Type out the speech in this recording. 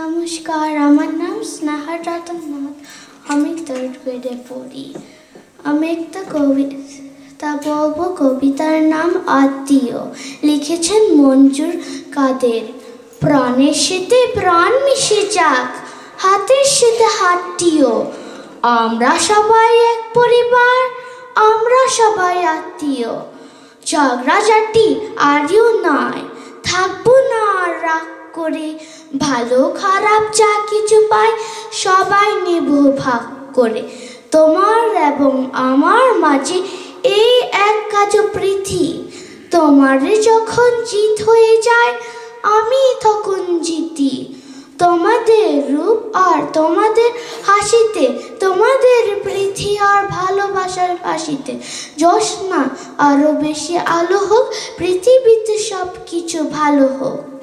নমস্কার, আমার নাম স্নেহা রতন নাথ। আমি 3rd গ্রেডে পড়ি। আমি একটা কবিতা বলবো। কবিতার নাম আত্মীয়। লিখেছেন মঞ্জুর কাদের। প্রাণের সাথে প্রাণ মিশে যাক, হাতের সাথে হাতটিও। আমরা সবাই এক পরিবার, আমরা সবাই আত্মীয়। ঝগড়াঝাটি আরও নয়, থাকবো না আর রাগ করে। ভালো খারাপ যা কিছু পাই সবাই নেব ভাগ করে। তোমার এবং আমার মাঝে এই এক কাজ প্রীতি। তোমারে যখন জিত হয়ে যায় আমি তখন জিতি। তোমাদের রূপ আর তোমাদের হাসিতে, তোমাদের প্রীতি আর ভালোবাসার হাসিতে জ্যোৎস্না আরো বেশি আলো হোক, পৃথিবীতে সব কিছু ভালো হোক।